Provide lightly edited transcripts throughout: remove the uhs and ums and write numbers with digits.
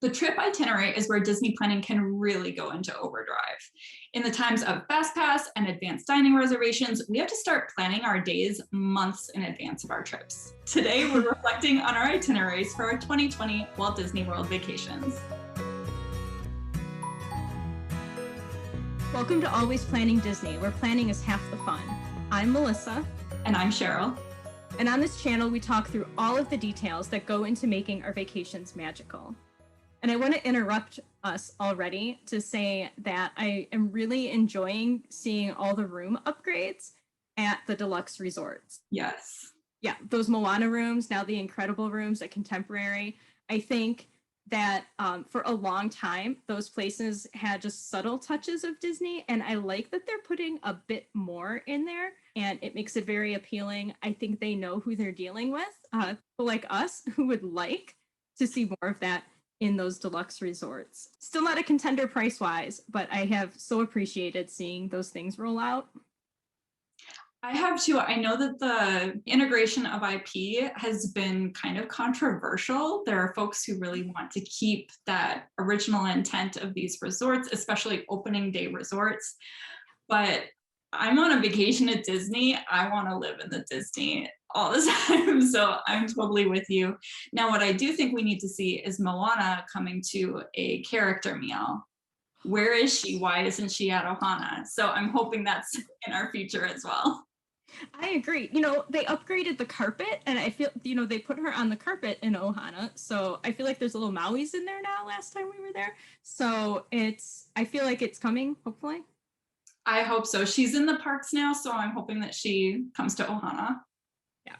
The trip itinerary is where Disney planning can really go into overdrive. In the times of Fast Pass and advanced dining reservations, we have to start planning our days months in advance of our trips. Today, we're reflecting on our itineraries for our 2020 Walt Disney World vacations. Welcome to Always Planning Disney, where planning is half the fun. I'm Melissa. And I'm Cheryl. And on this channel, we talk through all of the details that go into making our vacations magical. And I want to interrupt us already to say that I am really enjoying seeing all the room upgrades at the deluxe resorts. Yes. Yeah, those Moana rooms, now the incredible rooms at Contemporary. I think that for a long time, those places had just subtle touches of Disney. And I like that they're putting a bit more in there and it makes it very appealing. I think they know who they're dealing with, people like us who would like to see more of that in those deluxe resorts. Still not a contender price-wise, but I have so appreciated seeing those things roll out. I have too. I know that the integration of IP has been kind of controversial. There are folks who really want to keep that original intent of these resorts, especially opening day resorts. But I'm on a vacation at Disney. I want to live in the Disney all the time. So I'm totally with you. Now, what I do think we need to see is Moana coming to a character meal. Where is she? Why isn't she at Ohana? So I'm hoping that's in our future as well. I agree. You know, they upgraded the carpet and I feel, you know, they put her on the carpet in Ohana. So I feel like there's little Mauis in there now last time we were there. So I feel like it's coming, hopefully. I hope so. She's in the parks now, so I'm hoping that she comes to Ohana. Yeah.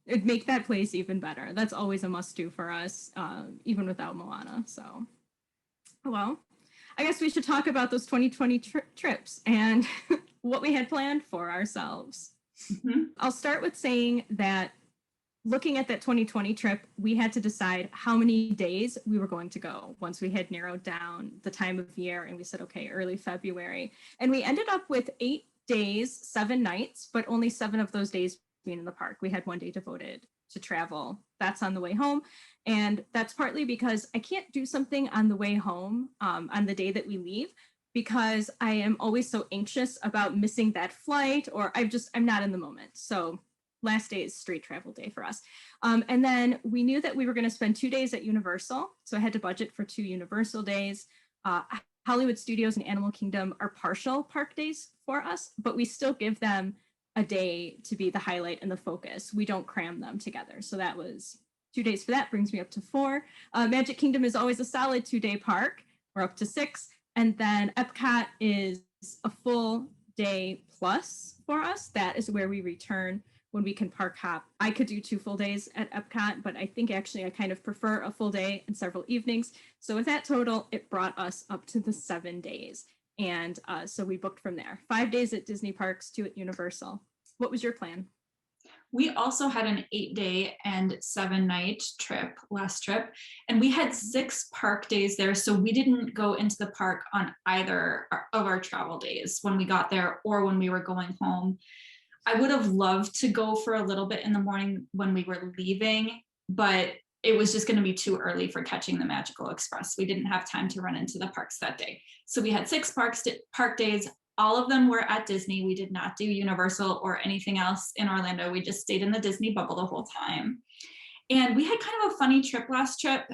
It'd make that place even better. That's always a must-do for us, even without Moana. So, well, I guess we should talk about those 2020 trips and what we had planned for ourselves. Mm-hmm. I'll start with saying that looking at that 2020 trip, we had to decide how many days we were going to go once we had narrowed down the time of year. And we said, okay, early February. And we ended up with 8 days, 7 nights, but only 7 of those days being in the park. We had 1 day devoted to travel. That's on the way home. And that's partly because I can't do something on the way home on the day that we leave, because I am always so anxious about missing that flight, or I'm not in the moment. So last day is straight travel day for us. And then we knew that we were going to spend 2 days at Universal. So I had to budget for 2 Universal days. Hollywood Studios and Animal Kingdom are partial park days for us, but we still give them a day to be the highlight and the focus. We don't cram them together. So that was 2 days for that, brings me up to 4. Magic Kingdom is always a solid 2-day park. We're up to 6. And then Epcot is a full day plus for us. That is where we return when we can park hop. I could do 2 full days at Epcot, but I think actually I kind of prefer a full day and several evenings. So with that total, it brought us up to the 7 days. And so we booked from there. 5 days at Disney parks, 2 at Universal. What was your plan? We also had an 8-day and 7-night trip, last trip, and we had 6 park days there. So we didn't go into the park on either of our travel days when we got there or when we were going home. I would have loved to go for a little bit in the morning when we were leaving, but it was just going to be too early for catching the Magical Express. We didn't have time to run into the parks that day. So we had 6 park days. All of them were at Disney. We did not do Universal or anything else in Orlando. We just stayed in the Disney bubble the whole time. And we had kind of a funny trip last trip.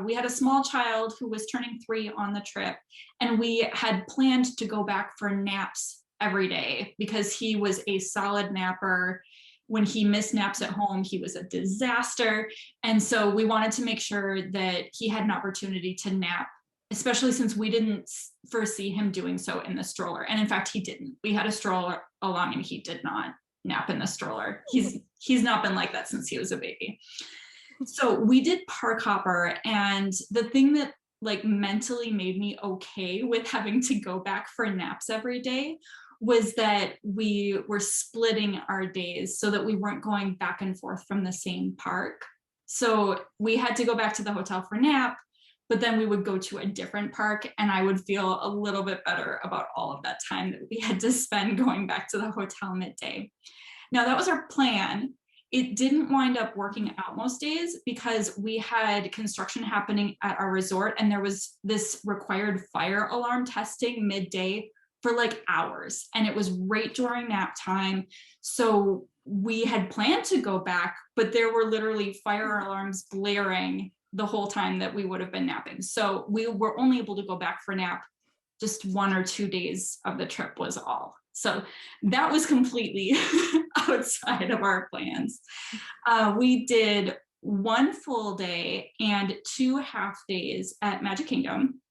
We had a small child who was turning 3 on the trip, and we had planned to go back for naps every day because he was a solid napper. When he missed naps at home, he was a disaster. And so we wanted to make sure that he had an opportunity to nap, especially since we didn't foresee him doing so in the stroller. And in fact, he didn't. We had a stroller along and he did not nap in the stroller. He's not been like that since he was a baby. So we did park hopper, and the thing that like mentally made me okay with having to go back for naps every day was that we were splitting our days so that we weren't going back and forth from the same park. So we had to go back to the hotel for nap, but then we would go to a different park and I would feel a little bit better about all of that time that we had to spend going back to the hotel midday. Now that was our plan. It didn't wind up working out most days because we had construction happening at our resort, and there was this required fire alarm testing midday for like hours, and it was right during nap time. So we had planned to go back, but there were literally fire alarms blaring the whole time that we would have been napping. So we were only able to go back for nap just 1 or 2 days of the trip was all. So that was completely outside of our plans. We did 1 full day and 2 half days at Magic Kingdom.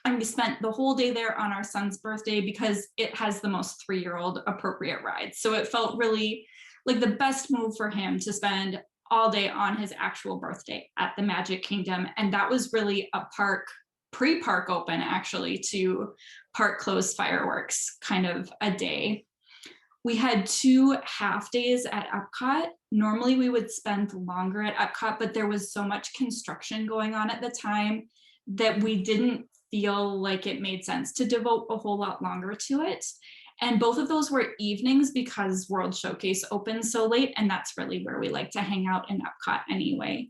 And we spent the whole day there on our son's birthday because it has the most 3-year-old appropriate rides. So it felt really like the best move for him to spend all day on his actual birthday at the Magic Kingdom. And that was really a park, pre-park open actually, to park closed fireworks kind of a day. We had 2 half days at Epcot. Normally we would spend longer at Epcot, but there was so much construction going on at the time that we didn't feel like it made sense to devote a whole lot longer to it. And both of those were evenings because World Showcase opened so late, and that's really where we like to hang out in Epcot anyway.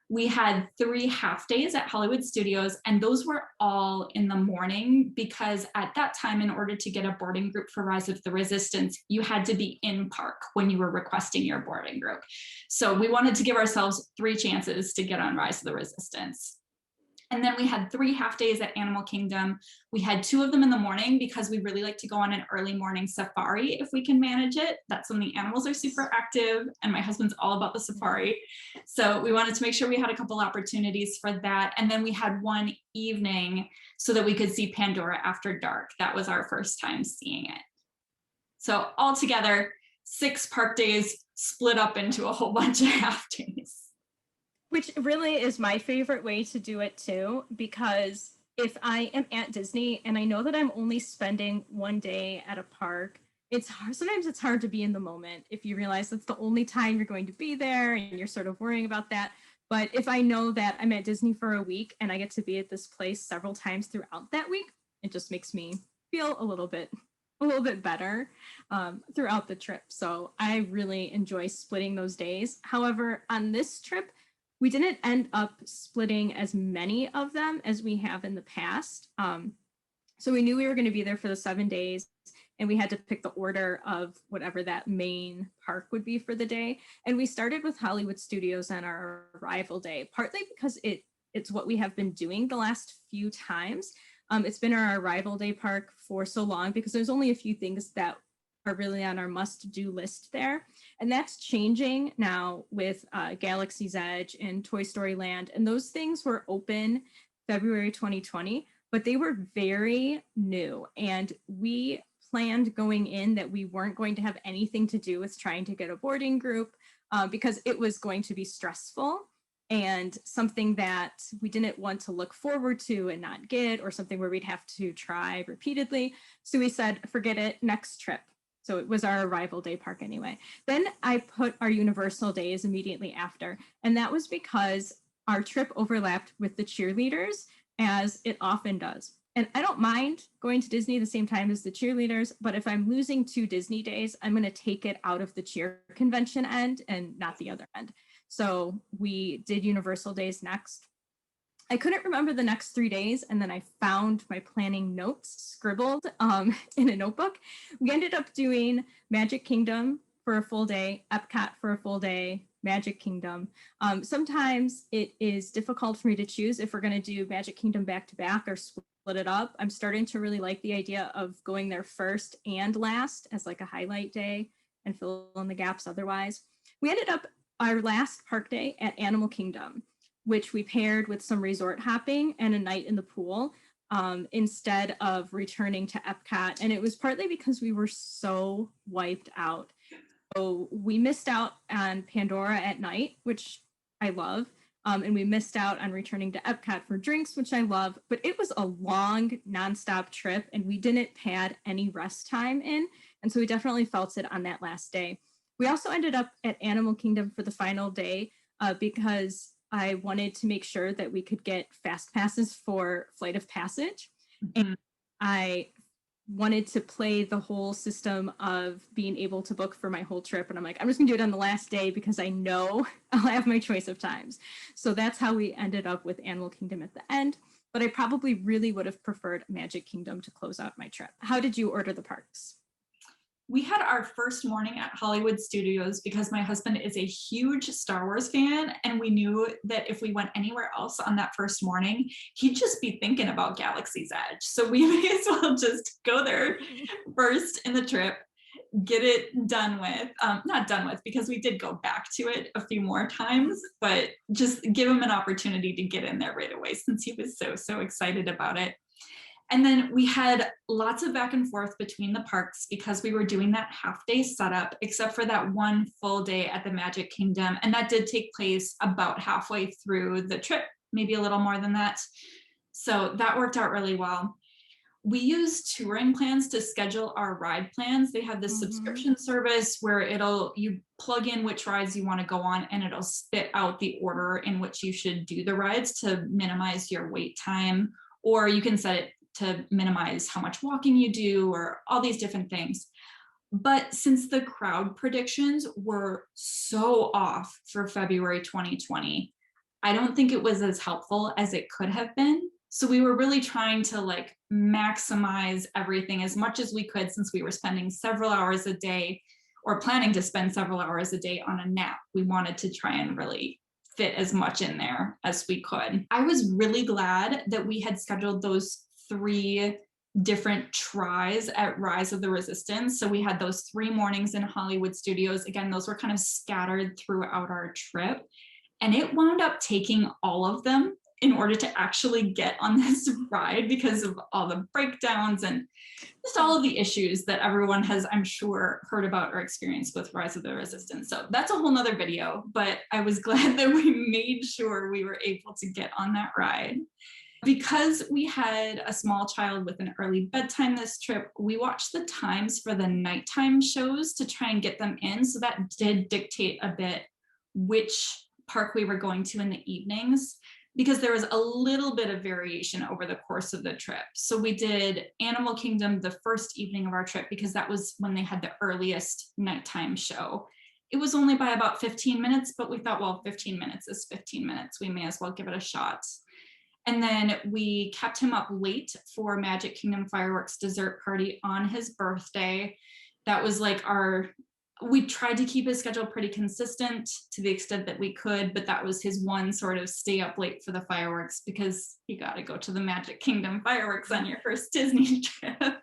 We had 3 half days at Hollywood Studios, and those were all in the morning because at that time, in order to get a boarding group for Rise of the Resistance, you had to be in park when you were requesting your boarding group. So we wanted to give ourselves 3 chances to get on Rise of the Resistance. And then we had 3 half days at Animal Kingdom. We had 2 of them in the morning because we really like to go on an early morning safari if we can manage it. That's when the animals are super active, and my husband's all about the safari. So we wanted to make sure we had a couple opportunities for that. And then we had 1 evening so that we could see Pandora after dark. That was our first time seeing it. So altogether, 6 park days split up into a whole bunch of half days. Which really is my favorite way to do it too, because if I am at Disney and I know that I'm only spending 1 day at a park, it's hard, sometimes it's hard to be in the moment if you realize that's the only time you're going to be there and you're sort of worrying about that. But if I know that I'm at Disney for a week and I get to be at this place several times throughout that week, it just makes me feel a little bit better throughout the trip. So I really enjoy splitting those days. However, on this trip, we didn't end up splitting as many of them as we have in the past. So we knew we were going to be there for the 7 days, and we had to pick the order of whatever that main park would be for the day. And we started with Hollywood Studios on our arrival day, partly because it's what we have been doing the last few times. It's been our arrival day park for so long because there's only a few things that are really on our must-do list there. And that's changing now with Galaxy's Edge and Toy Story Land. And those things were open February 2020, but they were very new. And we planned going in that we weren't going to have anything to do with trying to get a boarding group because it was going to be stressful and something that we didn't want to look forward to and not get, or something where we'd have to try repeatedly. So we said, forget it, next trip. So it was our arrival day park anyway. Then I put our Universal days immediately after. And that was because our trip overlapped with the cheerleaders, as it often does. And I don't mind going to Disney the same time as the cheerleaders, but if I'm losing 2 Disney days, I'm going to take it out of the cheer convention end and not the other end. So we did Universal days next. I couldn't remember the next 3 days, and then I found my planning notes scribbled in a notebook. We ended up doing Magic Kingdom for a full day, Epcot for a full day, Magic Kingdom. Sometimes it is difficult for me to choose if we're going to do Magic Kingdom back to back or split it up. I'm starting to really like the idea of going there first and last as like a highlight day and fill in the gaps otherwise. We ended up our last park day at Animal Kingdom, which we paired with some resort hopping and a night in the pool instead of returning to Epcot. And it was partly because we were so wiped out. So we missed out on Pandora at night, which I love. And we missed out on returning to Epcot for drinks, which I love. But it was a long, nonstop trip, and we didn't pad any rest time in. And so we definitely felt it on that last day. We also ended up at Animal Kingdom for the final day because I wanted to make sure that we could get fast passes for Flight of Passage. Mm-hmm. And I wanted to play the whole system of being able to book for my whole trip. And I'm like, I'm just gonna do it on the last day because I know I'll have my choice of times. So that's how we ended up with Animal Kingdom at the end. But I probably really would have preferred Magic Kingdom to close out my trip. How did you order the parks? We had our first morning at Hollywood Studios because my husband is a huge Star Wars fan, and we knew that if we went anywhere else on that first morning, he'd just be thinking about Galaxy's Edge. So we may as well just go there first in the trip, get it done with. Not done with, because we did go back to it a few more times, but just give him an opportunity to get in there right away since he was so excited about it. And then we had lots of back and forth between the parks because we were doing that half-day setup, except for that one full day at the Magic Kingdom. And that did take place about halfway through the trip, maybe a little more than that. So that worked out really well. We used touring plans to schedule our ride plans. They have this subscription service where you plug in which rides you want to go on, and it'll spit out the order in which you should do the rides to minimize your wait time, or you can set it to minimize how much walking you do, or all these different things. But since the crowd predictions were so off for February 2020, I don't think it was as helpful as it could have been. So we were really trying to like maximize everything as much as we could, since we were spending several hours a day, or planning to spend several hours a day on a nap. We wanted to try and really fit as much in there as we could. I was really glad that we had scheduled those 3 different tries at Rise of the Resistance. So we had those 3 mornings in Hollywood Studios. Again, those were kind of scattered throughout our trip. And it wound up taking all of them in order to actually get on this ride because of all the breakdowns and just all of the issues that everyone has, I'm sure, heard about or experienced with Rise of the Resistance. So that's a whole nother video, but I was glad that we made sure we were able to get on that ride. Because we had a small child with an early bedtime this trip, we watched the times for the nighttime shows to try and get them in. So that did dictate a bit which park we were going to in the evenings, because there was a little bit of variation over the course of the trip. So we did Animal Kingdom the first evening of our trip because that was when they had the earliest nighttime show. It was only by about 15 minutes, but we thought, well, 15 minutes is 15 minutes. We may as well give it a shot. And then we kept him up late for Magic Kingdom Fireworks dessert party on his birthday. That was like we tried to keep his schedule pretty consistent to the extent that we could, but that was his one sort of stay up late for the fireworks, because you got to go to the Magic Kingdom Fireworks on your first Disney trip.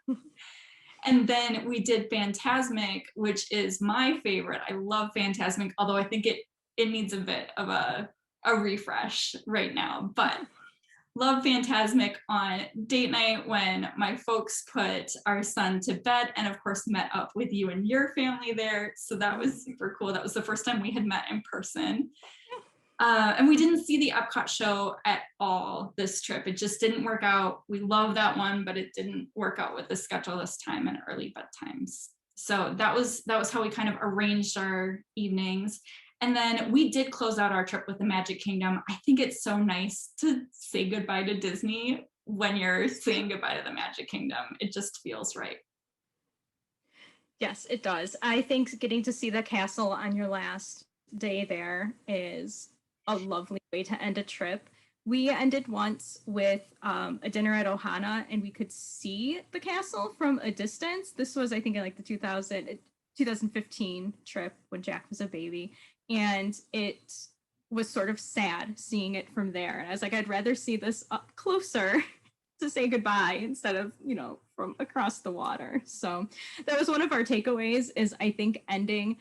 And then we did Fantasmic, which is my favorite. I love Fantasmic, although I think it needs a bit of a refresh right now, but love Fantasmic on date night when my folks put our son to bed, and of course met up with you and your family there. So that was super cool. That was the first time we had met in person. And we didn't see the Epcot show at all this trip. It just didn't work out. We love that one, but it didn't work out with the schedule this time and early bedtimes. So that was how we kind of arranged our evenings. And then we did close out our trip with the Magic Kingdom. I think it's so nice to say goodbye to Disney when you're saying goodbye to the Magic Kingdom. It just feels right. Yes, it does. I think getting to see the castle on your last day there is a lovely way to end a trip. We ended once with a dinner at Ohana, and we could see the castle from a distance. This was, I think, in like the 2015 trip when Jack was a baby. And it was sort of sad seeing it from there. And I was like, I'd rather see this up closer to say goodbye instead of, from across the water. So that was one of our takeaways, is I think ending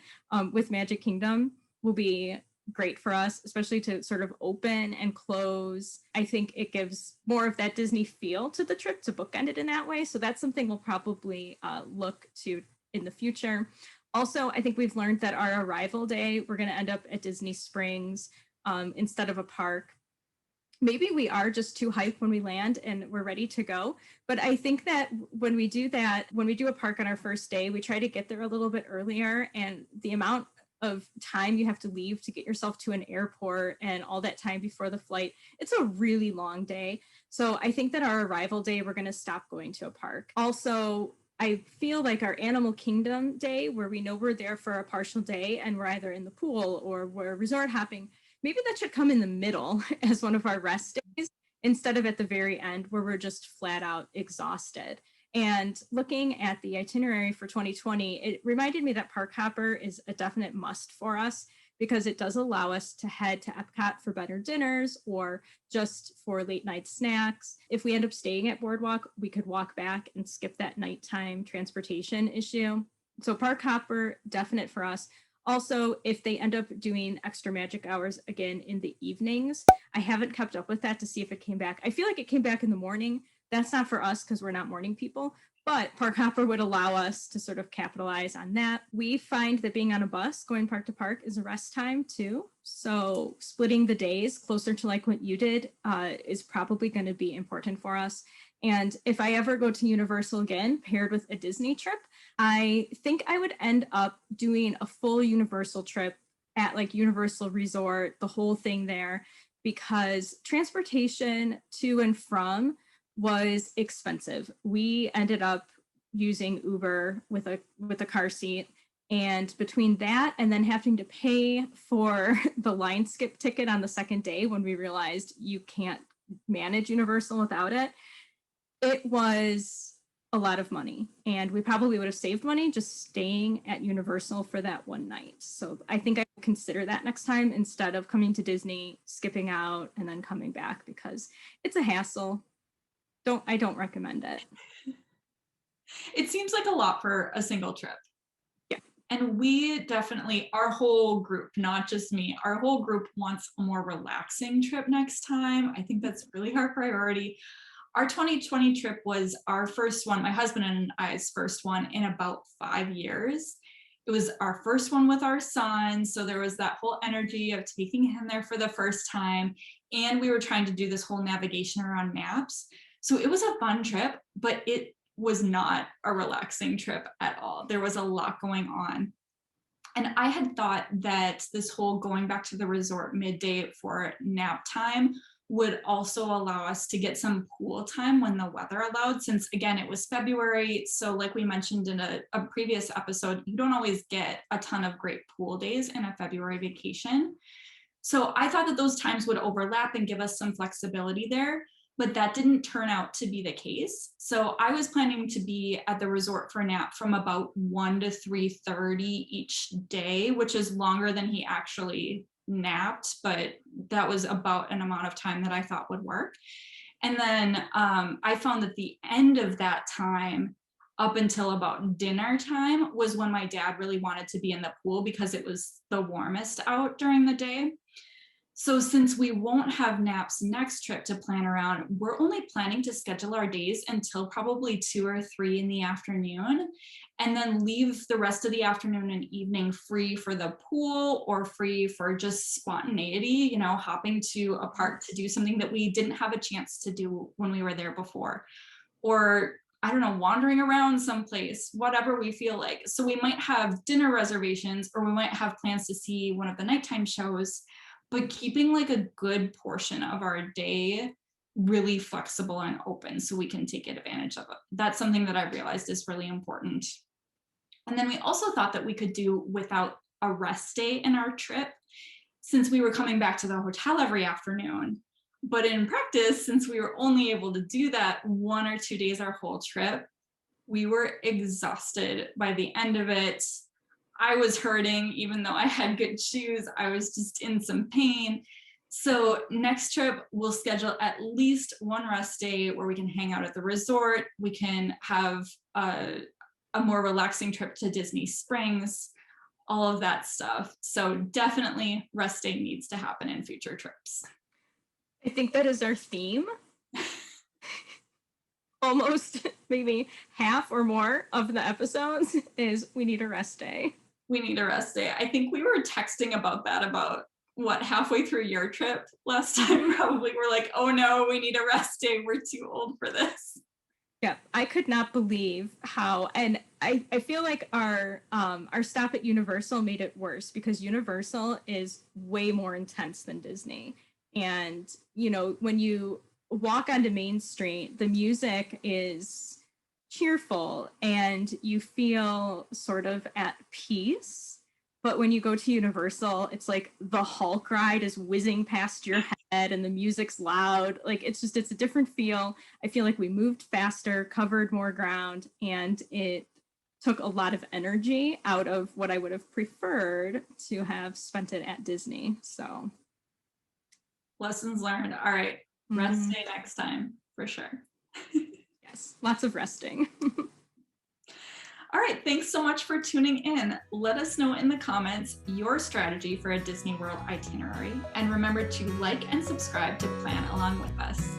with Magic Kingdom will be great for us, especially to sort of open and close. I think it gives more of that Disney feel to the trip to bookend it in that way. So that's something we'll probably look to in the future. Also, I think we've learned that our arrival day, we're going to end up at Disney Springs instead of a park. Maybe we are just too hyped when we land and we're ready to go. But I think that when we do a park on our first day, we try to get there a little bit earlier. And the amount of time you have to leave to get yourself to an airport and all that time before the flight. It's a really long day. So I think that our arrival day, we're going to stop going to a park. Also, I feel like our Animal Kingdom day, where we know we're there for a partial day and we're either in the pool or we're resort hopping, maybe that should come in the middle as one of our rest days instead of at the very end where we're just flat out exhausted. And looking at the itinerary for 2020, it reminded me that Park Hopper is a definite must for us because it does allow us to head to Epcot for better dinners or just for late night snacks. If we end up staying at Boardwalk, we could walk back and skip that nighttime transportation issue. So Park Hopper, definite for us. Also, if they end up doing extra magic hours again in the evenings, I haven't kept up with that to see if it came back. I feel like it came back in the morning. That's not for us because we're not morning people, but Park Hopper would allow us to sort of capitalize on that. We find that being on a bus going park to park is a rest time too. So splitting the days closer to like what you did is probably going to be important for us. And if I ever go to Universal again, paired with a Disney trip, I think I would end up doing a full Universal trip at like Universal Resort, the whole thing there, because transportation to and from was expensive. We ended up using Uber with a car seat, and between that and then having to pay for the line skip ticket on the second day when we realized you can't manage Universal without it, it was a lot of money. And we probably would have saved money just staying at Universal for that one night. So I think I would consider that next time instead of coming to Disney, skipping out, and then coming back because it's a hassle. I don't recommend it. It seems like a lot for a single trip. Yeah. And we definitely, our whole group, not just me, our whole group wants a more relaxing trip next time. I think that's really our priority. Our 2020 trip was our first one, my husband and I's first one in about 5 years. It was our first one with our son. So there was that whole energy of taking him there for the first time. And we were trying to do this whole navigation around maps. So it was a fun trip, but it was not a relaxing trip at all. There was a lot going on. And I had thought that this whole going back to the resort midday for nap time would also allow us to get some pool time when the weather allowed, since again, it was February. So like we mentioned in a previous episode, you don't always get a ton of great pool days in a February vacation. So I thought that those times would overlap and give us some flexibility there, but that didn't turn out to be the case. So I was planning to be at the resort for a nap from about 1 to 3:30 each day, which is longer than he actually napped, but that was about an amount of time that I thought would work. And then I found that the end of that time, up until about dinner time, was when my dad really wanted to be in the pool because it was the warmest out during the day. So since we won't have naps next trip to plan around, we're only planning to schedule our days until probably 2 or 3 in the afternoon, and then leave the rest of the afternoon and evening free for the pool or free for just spontaneity, you know, hopping to a park to do something that we didn't have a chance to do when we were there before. Or I don't know, wandering around someplace, whatever we feel like. So we might have dinner reservations, or we might have plans to see one of the nighttime shows, but keeping like a good portion of our day really flexible and open so we can take advantage of it. That's something that I realized is really important. And then we also thought that we could do without a rest day in our trip, since we were coming back to the hotel every afternoon. But in practice, since we were only able to do that 1 or 2 days our whole trip, we were exhausted by the end of it. I was hurting, even though I had good shoes. I was just in some pain. So next trip, we'll schedule at least one rest day where we can hang out at the resort. We can have a more relaxing trip to Disney Springs, all of that stuff. So definitely rest day needs to happen in future trips. I think that is our theme. Almost maybe half or more of the episodes is we need a rest day. We need a rest day. I think we were texting about that about halfway through your trip last time. Probably we're like, oh no, we need a rest day. We're too old for this. Yeah, I could not believe how, and I feel like our stop at Universal made it worse because Universal is way more intense than Disney. And you know, when you walk onto Main Street, the music is cheerful and you feel sort of at peace. But when you go to Universal, it's like the Hulk ride is whizzing past your head and the music's loud. Like it's a different feel. I feel like we moved faster, covered more ground, and it took a lot of energy out of what I would have preferred to have spent it at Disney. So, Lessons learned. All right, rest day next time for sure. yes, lots of resting. All right, thanks so much for tuning in. Let us know in the comments your strategy for a Disney World itinerary, and remember to like and subscribe to plan along with us.